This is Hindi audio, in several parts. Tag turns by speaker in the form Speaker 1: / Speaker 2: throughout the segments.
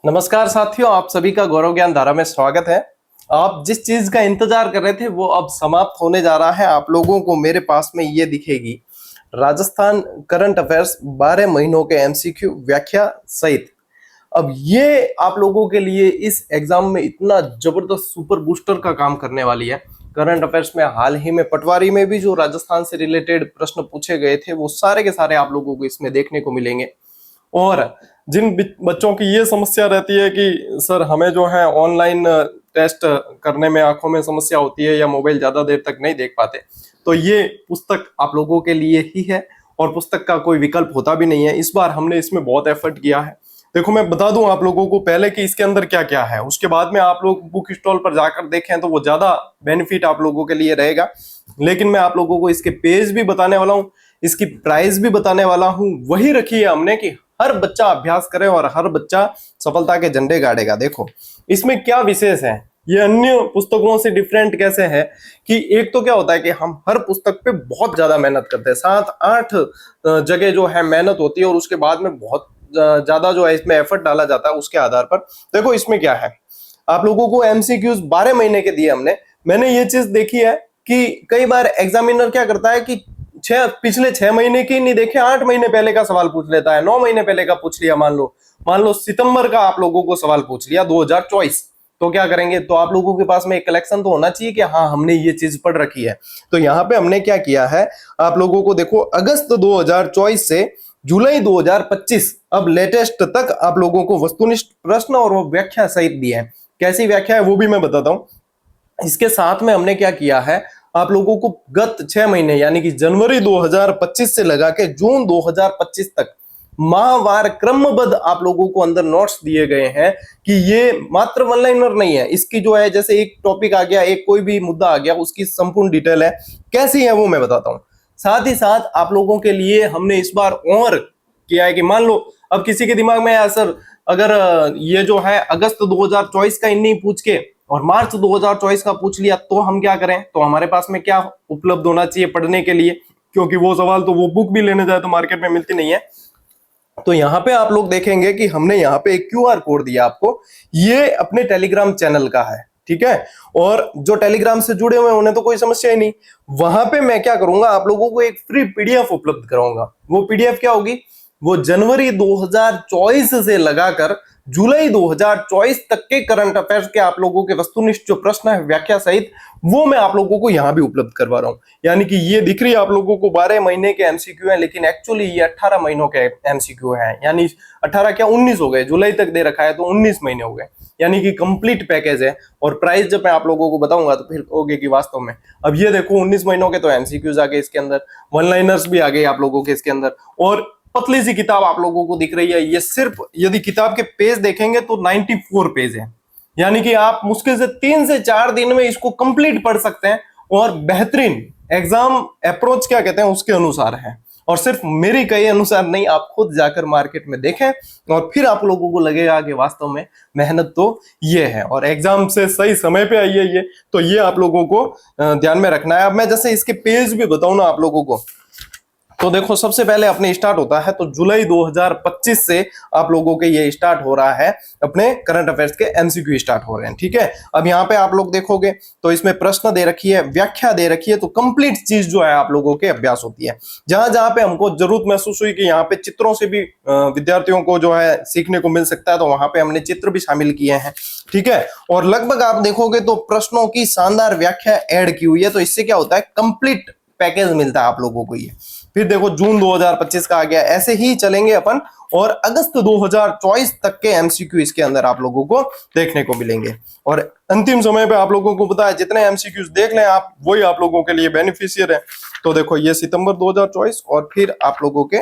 Speaker 1: नमस्कार साथियों, आप सभी का गौरव ज्ञान धारा में स्वागत है। आप जिस चीज का इंतजार कर रहे थे वो अब समाप्त होने जा रहा है। आप लोगों को मेरे पास में ये दिखेगी राजस्थान करंट अफेयर्स 12 महीनों के एमसीक्यू व्याख्या सहित। अब ये आप लोगों के लिए इस एग्जाम में इतना जबरदस्त सुपर बूस्टर का काम करने वाली है। करंट अफेयर्स में हाल ही में पटवारी में भी जो राजस्थान से रिलेटेड प्रश्न पूछे गए थे वो सारे के सारे आप लोगों को इसमें देखने को मिलेंगे। और जिन बच्चों की ये समस्या रहती है कि सर हमें जो है ऑनलाइन टेस्ट करने में आंखों में समस्या होती है या मोबाइल ज्यादा देर तक नहीं देख पाते, तो ये पुस्तक आप लोगों के लिए ही है और पुस्तक का कोई विकल्प होता भी नहीं है। इस बार हमने इसमें बहुत एफर्ट किया है। देखो, मैं बता दूं आप लोगों को पहले कि इसके अंदर क्या क्या है, उसके बाद में आप लोग बुक स्टॉल पर जाकर देखें तो वो ज्यादा बेनिफिट आप लोगों के लिए रहेगा। लेकिन मैं आप लोगों को इसके पेज भी बताने वाला हूँ, इसकी प्राइस भी बताने वाला हूँ। वही रखी है हमने कि हर बच्चा अभ्यास करे और हर बच्चा सफलता के झंडे गाड़ेगा। देखो इसमें क्या विशेष है, ये अन्य पुस्तकों से डिफरेंट कैसे है कि एक तो क्या होता है कि हम हर पुस्तक पे बहुत ज्यादा मेहनत करते हैं, 7-8 जगह जो है मेहनत होती है और उसके बाद में बहुत ज्यादा जो है इसमें एफर्ट डाला जाता है उसके आधार पर। देखो इसमें क्या है, आप लोगों को एमसीक्यूज 12 महीने के दिए हमने। मैंने ये चीज देखी है कि कई बार एग्जामिनर क्या करता है कि पिछले 6 महीने की नहीं देखे, 8 महीने पहले का सवाल पूछ लेता है, 9 महीने पहले का पूछ लिया। मान लो सितंबर का आप लोगों को सवाल पूछ लिया 2024, तो क्या करेंगे, तो आप लोगों के पास में एक कलेक्शन तो होना चाहिए कि हाँ हमने ये चीज पढ़ रखी है। तो यहाँ पे हमने क्या किया है, आप लोगों को देखो अगस्त 2024 से जुलाई 2025 अब लेटेस्ट तक आप लोगों को वस्तुनिष्ठ प्रश्न और वो व्याख्या सहित दी है। कैसी व्याख्या है वो भी मैं बताता हूं। इसके साथ में हमने क्या किया है, आप लोगों को गत 6 महीने यानी कि जनवरी 2025 से लगा के जून 2025 तक माहवार क्रमबद्ध आप लोगों को अंदर नोट्स दिए गए हैं कि ये मात्र वन लाइनर नहीं है, इसकी जो है जैसे एक टॉपिक आ गया, एक कोई भी मुद्दा आ गया, उसकी संपूर्ण डिटेल है। कैसी है वो मैं बताता हूं। साथ ही साथ आप लोगों के लिए हमने इस बार और किया है कि मान लो अब किसी के दिमाग में सर अगर ये जो है अगस्त 2024 का इन्हीं पूछ के और मार्च 2024 का पूछ लिया तो हम क्या करें, तो हमारे पास में क्या उपलब्ध होना चाहिए पढ़ने के लिए, क्योंकि वो सवाल तो वो बुक भी लेने जाए तो मार्केट में मिलती नहीं है। तो यहाँ पे आप लोग देखेंगे कि हमने यहाँ पे एक क्यूआर कोड दिया आपको, ये अपने टेलीग्राम चैनल का है, ठीक है। और जो टेलीग्राम से जुड़े हुए हैं उन्हें तो कोई समस्या ही नहीं। वहां पे मैं क्या करूंगा, आप लोगों को एक फ्री पीडीएफ उपलब्ध कराऊंगा। वो पीडीएफ क्या होगी, वो जनवरी 2024 से लगाकर जुलाई 2024 तक के करंट अफेयर्स के आप लोगों के वस्तुनिष्ठ जो प्रश्न है व्याख्या सहित वो मैं आप लोगों को यहां भी उपलब्ध करवा रहा हूं। यानी कि ये दिख रही है आप लोगों को 12 महीने के एमसीक्यू है, लेकिन एक्चुअली ये 18 महीनों के एमसीक्यू है। यानी 18 क्या 19 हो गए, जुलाई तक दे रखा है तो 19 महीने हो गए, यानी कि कंप्लीट पैकेज है। और प्राइस जब मैं आप लोगों को बताऊंगा तो फिर कहोगे कि वास्तव में। अब ये देखो 19 महीनों के तो एमसीक्यूज आ गए इसके अंदर, वन लाइनर्स भी आ गए आप लोगों के इसके अंदर, और पतली सी किताब आप लोगों को दिख रही है। ये सिर्फ यदि किताब के पेज देखेंगे तो 94 पेज है, यानी कि आप मुश्किल से 3 से 4 दिन में इसको कंप्लीट पढ़ सकते हैं। और बेहतरीन एग्जाम अप्रोच क्या कहते हैं उसके अनुसार है, और सिर्फ मेरी कहे अनुसार नहीं, आप खुद जाकर मार्केट में देखें और फिर आप लोगों को लगेगा कि वास्तव में मेहनत तो ये है और एग्जाम से सही समय पे आई है ये। तो ये आप लोगों को ध्यान में रखना है। अब मैं जैसे इसके पेज भी बताऊं ना आप लोगों को, तो देखो सबसे पहले अपने स्टार्ट होता है तो जुलाई 2025 से आप लोगों के ये स्टार्ट हो रहा है, अपने करंट अफेयर्स के एमसीक्यू स्टार्ट हो रहे हैं, ठीक है। अब यहाँ पे आप लोग देखोगे तो इसमें प्रश्न दे रखी है, व्याख्या दे रखी है, तो कंप्लीट चीज जो है आप लोगों के अभ्यास होती है। जहां जहां पे हमको जरूरत महसूस हुई कि यहाँ पे चित्रों से भी विद्यार्थियों को जो है सीखने को मिल सकता है, तो वहां पे हमने चित्र भी शामिल किए हैं, ठीक है। और लगभग आप देखोगे तो प्रश्नों की शानदार व्याख्या ऐड की हुई है, तो इससे क्या होता है कंप्लीट पैकेज मिलता है आप लोगों को ये। फिर देखो जून 2025 का आ गया, ऐसे ही चलेंगे अपन, और अगस्त 2024 तक के एमसीक्यू इसके अंदर आप लोगों को देखने को मिलेंगे। और अंतिम समय पे आप लोगों को पता है जितने एमसीक्यूज देख लें आप, वही आप लोगों के लिए बेनिफिशियर है। तो देखो ये सितंबर 2024 और फिर आप लोगों के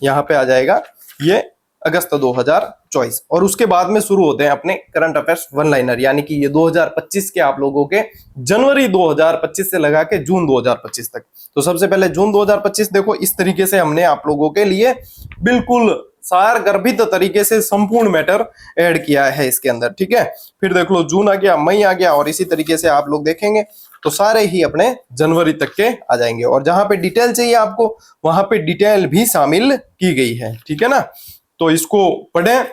Speaker 1: यहाँ पे आ जाएगा ये अगस्त 2024, और उसके बाद में शुरू होते हैं अपने करंट अफेयर्स वन लाइनर, यानी कि ये 2025 के आप लोगों के जनवरी 2025 से लगा के जून 2025 तक। तो सबसे पहले जून 2025 देखो इस तरीके से हमने आप लोगों के लिए बिल्कुल सार गर्भित तरीके से संपूर्ण मैटर ऐड किया है इसके अंदर, ठीक है। फिर देख लो जून आ गया, मई आ गया, और इसी तरीके से आप लोग देखेंगे तो सारे ही अपने जनवरी तक के आ जाएंगे। और जहां पे डिटेल चाहिए आपको वहां पे डिटेल भी शामिल की गई है, ठीक है ना। तो इसको पढ़ें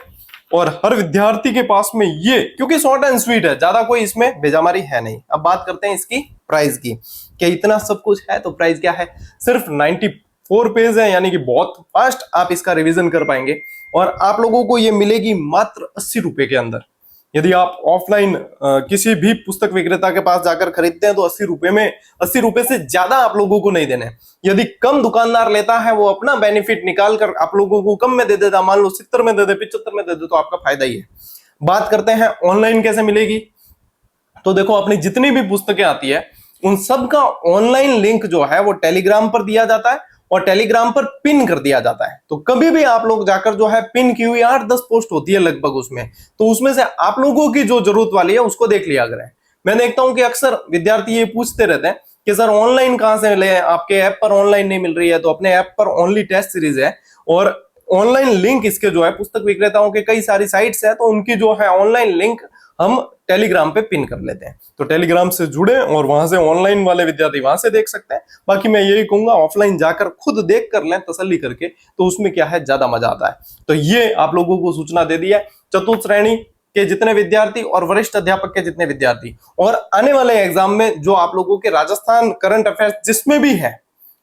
Speaker 1: और हर विद्यार्थी के पास में ये, क्योंकि शॉर्ट एंड स्वीट है, ज्यादा कोई इसमें बेजामारी है नहीं। अब बात करते हैं इसकी प्राइस की, क्या इतना सब कुछ है तो प्राइस क्या है, सिर्फ 94 पेज है, यानी कि बहुत फास्ट आप इसका रिवीजन कर पाएंगे। और आप लोगों को ये मिलेगी मात्र 80 रुपए के अंदर। यदि आप ऑफलाइन किसी भी पुस्तक विक्रेता के पास जाकर खरीदते हैं तो 80 रुपए में, 80 रुपए से ज्यादा आप लोगों को नहीं देने। यदि कम दुकानदार लेता है, वो अपना बेनिफिट निकाल कर आप लोगों को कम में दे देता, मान लो 70 में दे दे, 75 में दे दे, तो आपका फायदा ही है। बात करते हैं ऑनलाइन कैसे मिलेगी, तो देखो अपनी जितनी भी पुस्तकें आती है उन सब का ऑनलाइन लिंक जो है वो टेलीग्राम पर दिया जाता है और टेलीग्राम पर पिन कर दिया जाता है। तो कभी भी आप लोग जाकर जो है पिन की हुई 8-10 पोस्ट होती है लगभग उसमें, तो उसमें से आप लोगों की जो जरूरत वाली है उसको देख लिया करें। मैं देखता हूं कि अक्सर विद्यार्थी ये पूछते रहते हैं कि सर ऑनलाइन कहां से मिले, आपके ऐप पर ऑनलाइन नहीं मिल रही है। तो अपने ऐप पर ओनली टेस्ट सीरीज है और ऑनलाइन लिंक इसके जो है पुस्तक विक्रेताओं के कई सारी साइट्स है, तो उनकी जो है ऑनलाइन लिंक हम टेलीग्राम पे पिन कर लेते हैं। तो टेलीग्राम से जुड़े और वहां से ऑनलाइन वाले विद्यार्थी वहां से देख सकते हैं। बाकी मैं यही कहूंगा ऑफलाइन जाकर खुद देख कर लें तसल्ली करके, तो उसमें क्या है ज्यादा मजा आता है। तो ये आप लोगों को सूचना दे दी है चतुर्थ श्रेणी के जितने विद्यार्थी और वरिष्ठ अध्यापक के जितने विद्यार्थी, और आने वाले एग्जाम में जो आप लोगों के राजस्थान करंट अफेयर्स जिसमें भी है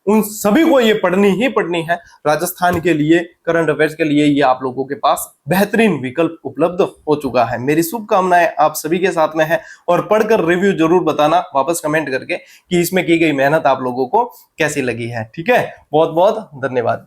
Speaker 1: उन सभी को ये पढ़नी ही पढ़नी है। राजस्थान के लिए करंट अफेयर्स के लिए ये आप लोगों के पास बेहतरीन विकल्प उपलब्ध हो चुका है। मेरी शुभकामनाएं आप सभी के साथ में है और पढ़कर रिव्यू जरूर बताना वापस कमेंट करके कि इसमें की गई मेहनत आप लोगों को कैसी लगी है। ठीक है, बहुत बहुत धन्यवाद।